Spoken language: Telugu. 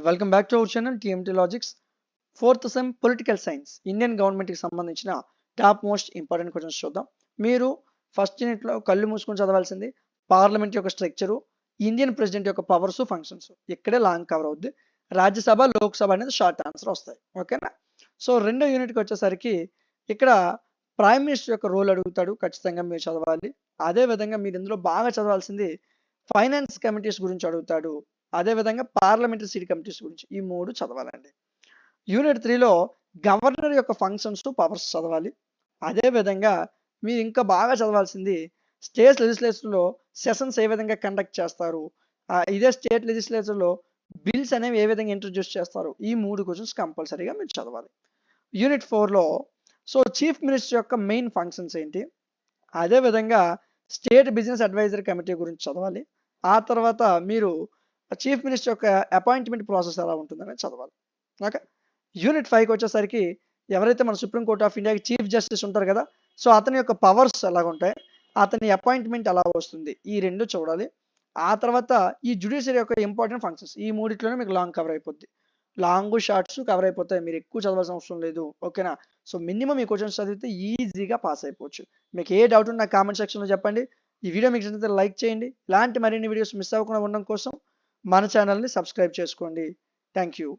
Welcome back to our channel TMT logics. Fourth sem political science Indian గవర్నమెంట్కి సంబంధించిన టాప్ మోస్ట్ ఇంపార్టెంట్ క్వశ్చన్స్ చూద్దాం. మీరు ఫస్ట్ యూనిట్లో కళ్ళు మూసుకొని చదవాల్సింది పార్లమెంట్ యొక్క స్ట్రక్చరు, ఇండియన్ ప్రెసిడెంట్ యొక్క పవర్స్ ఫంక్షన్స్. ఇక్కడే లాంగ్ కవర్ అవుద్ది. రాజ్యసభ, లోక్సభ అనేది షార్ట్ ఆన్సర్ వస్తాయి. ఓకేనా? సో రెండో యూనిట్కి వచ్చేసరికి ఇక్కడ ప్రైమ్ మినిస్టర్ యొక్క రోల్ అడుగుతాడు, ఖచ్చితంగా మీరు చదవాలి. అదేవిధంగా మీరు ఇందులో బాగా చదవాల్సింది ఫైనాన్స్ కమిటీస్ గురించి అడుగుతాడు, అదేవిధంగా పార్లమెంటరీ సీట్ కమిటీస్ గురించి. ఈ మూడు చదవాలండి. యూనిట్ 3లో గవర్నర్ యొక్క ఫంక్షన్స్ పవర్స్ చదవాలి. అదేవిధంగా మీరు ఇంకా బాగా చదవాల్సింది స్టేట్ లెజిస్లేచర్లో సెషన్స్ ఏ విధంగా కండక్ట్ చేస్తారు, ఇదే స్టేట్ లెజిస్లేచర్లో బిల్స్ అనేవి ఏ విధంగా ఇంట్రడ్యూస్ చేస్తారు. ఈ మూడు క్వశ్చన్స్ కంపల్సరీగా మీరు చదవాలి. యూనిట్ 4లో సో చీఫ్ మినిస్టర్ యొక్క మెయిన్ ఫంక్షన్స్ ఏంటి, అదేవిధంగా స్టేట్ బిజినెస్ అడ్వైజరీ కమిటీ గురించి చదవాలి. ఆ తర్వాత మీరు చీఫ్ మినిస్టర్ యొక్క అపాయింట్మెంట్ ప్రాసెస్ ఎలా ఉంటుందని చదవాలి. ఓకే. యూనిట్ 5కి వచ్చేసరికి ఎవరైతే మన సుప్రీంకోర్ట్ ఆఫ్ ఇండియాకి చీఫ్ జస్టిస్ ఉంటారు కదా, సో అతని యొక్క పవర్స్ ఎలాగ ఉంటాయి, అతని అపాయింట్మెంట్ ఎలా వస్తుంది, ఈ రెండు చూడాలి. ఆ తర్వాత ఈ జ్యుడిషియరీ యొక్క ఇంపార్టెంట్ ఫంక్షన్స్, ఈ మూడిట్లోనే మీకు లాంగ్ కవర్ అయిపోద్ది. లాంగ్ షార్ట్స్ కవర్ అయిపోతాయి, మీరు ఎక్కువ చదవాల్సిన అవసరం లేదు. ఓకేనా? సో మినిమం ఈ క్వశ్చన్స్ చదివితే ఈజీగా పాస్ అయిపోవచ్చు. మీకు ఏ డౌట్ ఉన్నా కామెంట్ సెక్షన్లో చెప్పండి. ఈ వీడియో మీకు నచ్చితే లైక్ చేయండి. ఇలాంటి మరిన్ని వీడియోస్ మిస్ అవ్వకుండా ఉండడం కోసం మన ఛానల్ని సబ్స్క్రైబ్ చేసుకోండి. Thank you.